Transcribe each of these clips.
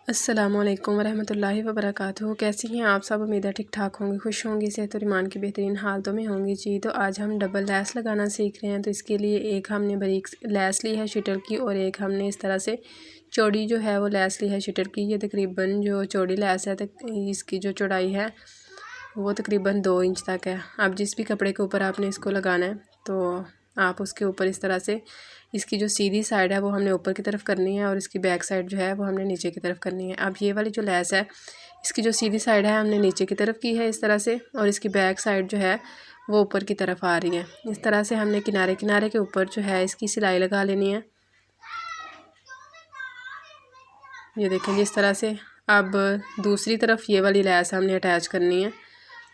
अस्सलामुअलैकुम वरहमतुल्लाहि वबरकातुहू। कैसी हैं आप सब? उम्मीद है ठीक ठाक होंगी, खुश होंगी, सेहत और ईमान की बेहतरीन हालतों में होंगी जी। तो आज हम डबल लैस लगाना सीख रहे हैं। तो इसके लिए एक हमने बारीक लैस ली है शटर की और एक हमने इस तरह से चौड़ी जो है वो लैस ली है शटर की। ये तकरीबन जो चौड़ी लैस है तो इसकी जो चौड़ाई है वो तकरीबन 2 इंच तक है। अब जिस भी कपड़े के ऊपर आपने इसको लगाना है तो आप उसके ऊपर इस तरह से इसकी जो सीधी साइड है वो हमने ऊपर की तरफ करनी है और इसकी बैक साइड जो है वो हमने नीचे की तरफ करनी है। अब ये वाली जो लैस है इसकी जो सीधी साइड है हमने नीचे की तरफ की है इस तरह से, और इसकी बैक साइड जो है वो ऊपर की तरफ आ रही है। इस तरह से हमने किनारे किनारे के ऊपर जो है इसकी सिलाई लगा लेनी है। ये देखें जिस तरह से। अब दूसरी तरफ ये वाली लैस हमने अटैच करनी है।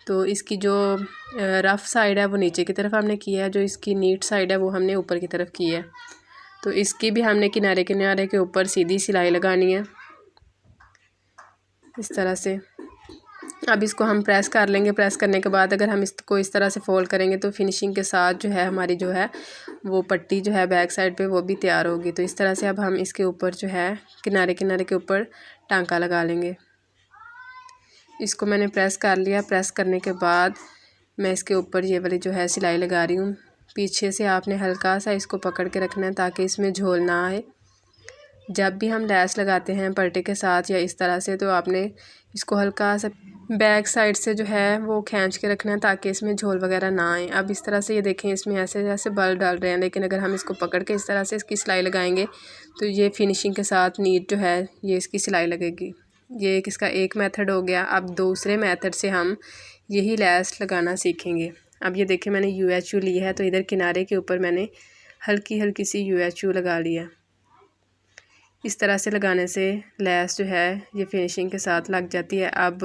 तो इसकी जो रफ़ साइड है वो नीचे की तरफ हमने की है, जो इसकी नीट साइड है वो हमने ऊपर की तरफ की है। तो इसकी भी हमने किनारे किनारे के ऊपर सीधी सिलाई लगानी है इस तरह से। अब इसको हम प्रेस कर लेंगे। प्रेस करने के बाद अगर हम इसको इस तरह से फोल्ड करेंगे तो फिनिशिंग के साथ जो है हमारी जो है वो पट्टी जो है बैक साइड पे वो भी तैयार होगी। तो इस तरह से अब हम इसके ऊपर जो है किनारे किनारे के ऊपर टांका लगा लेंगे। इसको मैंने प्रेस कर लिया। प्रेस करने के बाद मैं इसके ऊपर ये वाली जो है सिलाई लगा रही हूँ। पीछे से आपने हल्का सा इसको पकड़ के रखना है ताकि इसमें झोल ना आए। जब भी हम लैस लगाते हैं पट्टे के साथ या इस तरह से तो आपने इसको हल्का सा बैक साइड से जो है वो खींच के रखना है ताकि इसमें झोल वगैरह ना आए। अब इस तरह से ये देखें इसमें ऐसे जैसे बल डाल रहे हैं, लेकिन अगर हम इसको पकड़ के इस तरह से इसकी सिलाई लगाएंगे तो ये फिनिशिंग के साथ नीट जो है ये इसकी सिलाई लगेगी। ये इसका एक मेथड हो गया। अब दूसरे मेथड से हम यही लैस लगाना सीखेंगे। अब ये देखें मैंने UHU ली है तो इधर किनारे के ऊपर मैंने हल्की हल्की सी UHU लगा लिया। इस तरह से लगाने से लैस जो है ये फिनिशिंग के साथ लग जाती है। अब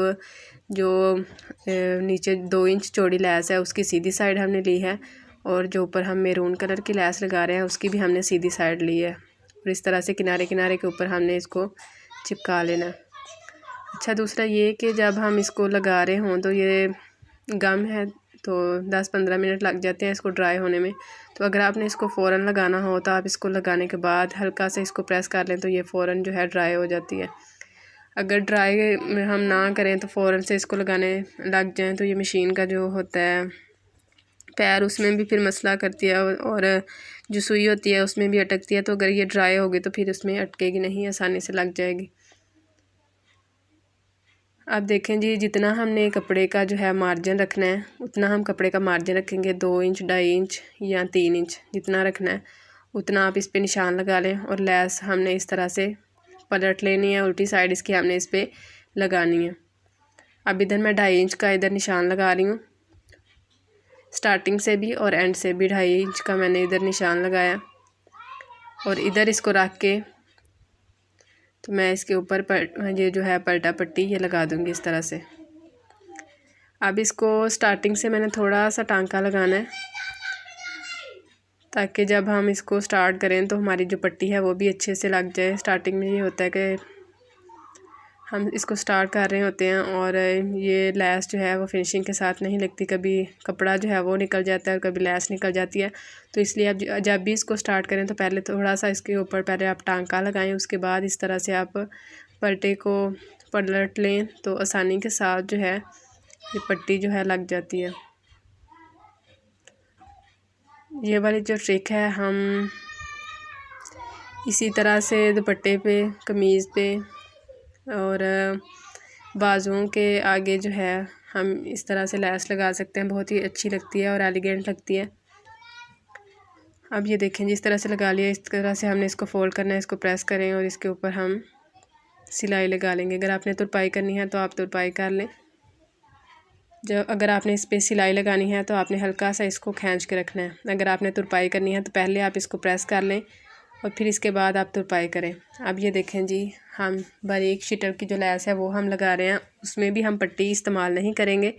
जो नीचे 2 इंच चौड़ी लैस है उसकी सीधी साइड हमने ली है और जो ऊपर हम मैरून कलर की लैस लगा रहे हैं उसकी भी हमने सीधी साइड ली है और इस तरह से किनारे किनारे के ऊपर हमने इसको चिपका लेना। अच्छा, दूसरा ये कि जब हम इसको लगा रहे हों तो ये गम है तो 10-15 मिनट लग जाते हैं इसको ड्राई होने में। तो अगर आपने इसको फ़ौरन लगाना हो तो आप इसको लगाने के बाद हल्का से इसको प्रेस कर लें तो ये फ़ौरन जो है ड्राई हो जाती है। अगर ड्राई हम ना करें तो फ़ौरन से इसको लगाने लग जाएं तो ये मशीन का जो होता है पैर उसमें भी फिर मसला करती है और जो सुई होती है उसमें भी अटकती है। तो अगर ये ड्राई होगी तो फिर उसमें अटकेगी नहीं, आसानी से लग जाएगी। अब देखें जी, जितना हमने कपड़े का जो है मार्जिन रखना है उतना हम कपड़े का मार्जिन रखेंगे। 2 इंच, 2.5 इंच या 3 इंच जितना रखना है उतना आप इस पे निशान लगा लें और लैस हमने इस तरह से पलट लेनी है। उल्टी साइड इसकी हमने इस पे लगानी है। अब इधर मैं 2.5 इंच का इधर निशान लगा रही हूँ, स्टार्टिंग से भी और एंड से भी 2.5 इंच का मैंने इधर निशान लगाया और इधर इसको रख के तो मैं इसके ऊपर ये जो है पलटा पट्टी ये लगा दूंगी इस तरह से। अब इसको स्टार्टिंग से मैंने थोड़ा सा टांका लगाना है ताकि जब हम इसको स्टार्ट करें तो हमारी जो पट्टी है वो भी अच्छे से लग जाए। स्टार्टिंग में ये होता है कि हम इसको स्टार्ट कर रहे होते हैं और ये लैस जो है वो फिनिशिंग के साथ नहीं लगती, कभी कपड़ा जो है वो निकल जाता है और कभी लैस निकल जाती है। तो इसलिए अब जब भी इसको स्टार्ट करें तो पहले थोड़ा सा इसके ऊपर पहले आप टांका लगाएं, उसके बाद इस तरह से आप पट्टे को पलट लें तो आसानी के साथ जो है ये पट्टी जो है लग जाती है। ये वाली जो ट्रिक है हम इसी तरह से दुपट्टे पे, कमीज़ पे और बाजुओं के आगे जो है हम इस तरह से लैस लगा सकते हैं। बहुत ही अच्छी लगती है और एलिगेंट लगती है। अब ये देखें जिस तरह से लगा लिया इस तरह से हमने इसको फोल्ड करना है। इसको प्रेस करें और इसके ऊपर हम सिलाई लगा लेंगे। अगर आपने तुरपाई करनी है तो आप तुरपाई कर लें। अगर आपने इस पर सिलाई लगानी है तो आपने हल्का सा इसको खींच के रखना है। अगर आपने तुरपाई करनी है तो पहले आप इसको प्रेस कर लें और फिर इसके बाद आप तुरपाई करें। अब ये देखें जी, हम बारीक शटर की जो लैस है वो हम लगा रहे हैं, उसमें भी हम पट्टी इस्तेमाल नहीं करेंगे।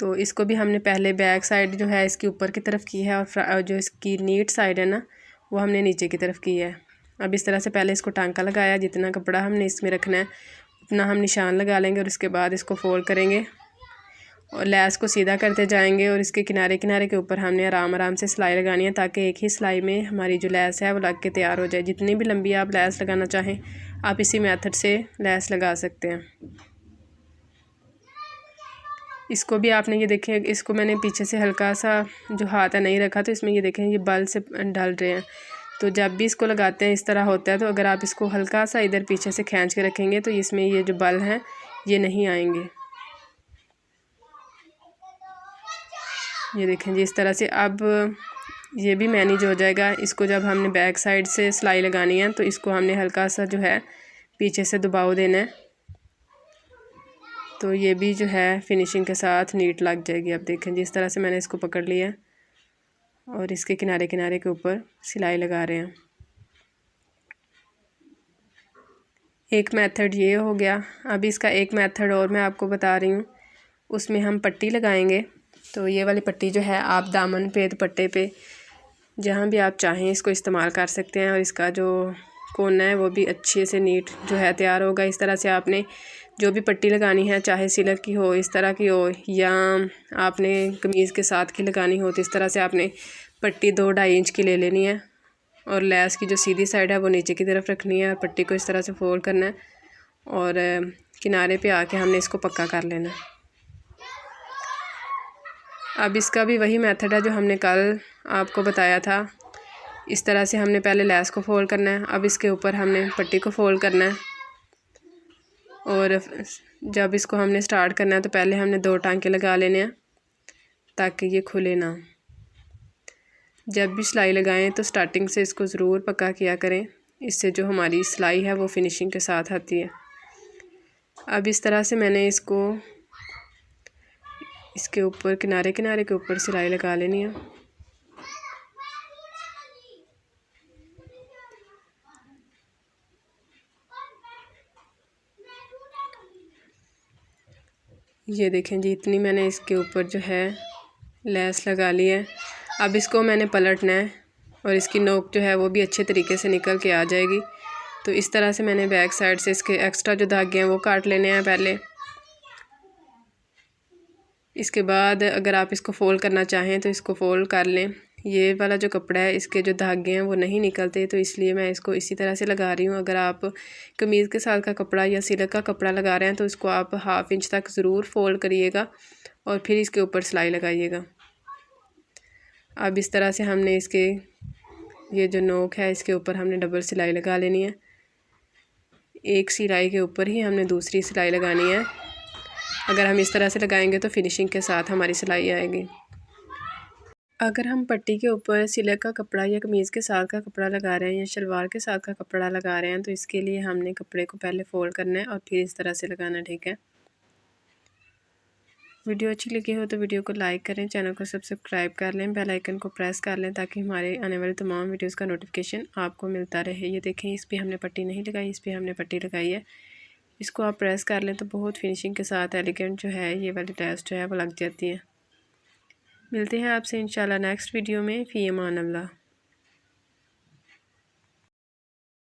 तो इसको भी हमने पहले बैक साइड जो है इसकी ऊपर की तरफ की है और जो इसकी नीट साइड है ना वो हमने नीचे की तरफ की है। अब इस तरह से पहले इसको टांका लगाया, जितना कपड़ा हमने इसमें रखना है उतना हम निशान लगा लेंगे और उसके बाद इसको फोल्ड करेंगे और लैस को सीधा करते जाएंगे और इसके किनारे किनारे के ऊपर हमने आराम आराम से सिलाई लगानी है ताकि एक ही सिलाई में हमारी जो लैस है वो लग के तैयार हो जाए। जितनी भी लंबी आप लैस लगाना चाहें आप इसी मेथड से लेस लगा सकते हैं। इसको भी आपने ये देखें, इसको मैंने पीछे से हल्का सा जो हाथ है नहीं रखा, तो इसमें ये देखें ये बल से डल रहे हैं। तो जब भी इसको लगाते हैं इस तरह होता है, तो अगर आप इसको हल्का सा इधर पीछे से खींच के रखेंगे तो इसमें ये जो बल हैं ये नहीं आएंगे। ये देखें जी इस तरह से। अब ये भी मैनेज हो जाएगा। इसको जब हमने बैक साइड से सिलाई लगानी है तो इसको हमने हल्का सा जो है पीछे से दबाव देना है, तो ये भी जो है फिनिशिंग के साथ नीट लग जाएगी। अब देखें जी इस तरह से मैंने इसको पकड़ लिया और इसके किनारे किनारे के ऊपर सिलाई लगा रहे हैं। एक मेथड ये हो गया। अब इसका एक मेथड और मैं आपको बता रही हूँ, उसमें हम पट्टी लगाएंगे। तो ये वाली पट्टी जो है आप दामन पे, दुपट्टे पे, जहाँ भी आप चाहें इसको इस्तेमाल कर सकते हैं। और इसका जो कोना है वो भी अच्छे से नीट जो है तैयार होगा। इस तरह से आपने जो भी पट्टी लगानी है, चाहे सिल्क की हो, इस तरह की हो, या आपने कमीज़ के साथ की लगानी हो, तो इस तरह से आपने पट्टी 2-2.5 इंच की ले लेनी है और लेस की जो सीधी साइड है वो नीचे की तरफ रखनी है और पट्टी को इस तरह से फोल्ड करना है और किनारे पे आके हमने इसको पक्का कर लेना है। अब इसका भी वही मेथड है जो हमने कल आपको बताया था। इस तरह से हमने पहले लेस को फोल्ड करना है, अब इसके ऊपर हमने पट्टी को फोल्ड करना है और जब इसको हमने स्टार्ट करना है तो पहले हमने 2 टांके लगा लेने हैं ताकि ये खुले ना। जब भी सिलाई लगाएं तो स्टार्टिंग से इसको ज़रूर पक्का किया करें, इससे जो हमारी सिलाई है वो फिनिशिंग के साथ आती है। अब इस तरह से मैंने इसको इसके ऊपर किनारे किनारे के ऊपर सिलाई लगा लेनी है। ये देखें जी इतनी मैंने इसके ऊपर जो है लेस लगा ली है। अब इसको मैंने पलटना है और इसकी नोक जो है वो भी अच्छे तरीके से निकल के आ जाएगी। तो इस तरह से मैंने बैक साइड से इसके एक्स्ट्रा जो धागे हैं वो काट लेने हैं पहले। इसके बाद अगर आप इसको फोल्ड करना चाहें तो इसको फोल्ड कर लें। ये वाला जो कपड़ा है इसके जो धागे हैं वो नहीं निकलते, तो इसलिए मैं इसको इसी तरह से लगा रही हूँ। अगर आप कमीज़ के साथ का कपड़ा या सिल्क का कपड़ा लगा रहे हैं तो इसको आप 1/2 इंच तक ज़रूर फोल्ड करिएगा और फिर इसके ऊपर सिलाई लगाइएगा। अब इस तरह से हमने इसके ये जो नोक है इसके ऊपर हमने डबल सिलाई लगा लेनी है। एक सिलाई के ऊपर ही हमने दूसरी सिलाई लगानी है। अगर हम इस तरह से लगाएंगे तो फिनिशिंग के साथ हमारी सिलाई आएगी। अगर हम पट्टी के ऊपर सिल्क का कपड़ा या कमीज़ के साथ का कपड़ा लगा रहे हैं या शलवार के साथ का कपड़ा लगा रहे हैं तो इसके लिए हमने कपड़े को पहले फोल्ड करना है और फिर इस तरह से लगाना, ठीक है। वीडियो अच्छी लगी हो तो वीडियो को लाइक करें, चैनल को सब्सक्राइब कर लें, बेल आइकन को प्रेस कर लें ताकि हमारे आने वाले तमाम वीडियोस का नोटिफिकेशन आपको मिलता रहे। ये देखें इस पर हमने पट्टी नहीं लगाई, इस पर हमने पट्टी लगाई है। इसको आप प्रेस कर लें तो बहुत फिनिशिंग के साथ एलिगेंट जो है ये वाली ड्रेस जो है वो लग जाती है। मिलते हैं आपसे इंशाल्लाह नेक्स्ट वीडियो में। फ़ी अमान अल्लाह।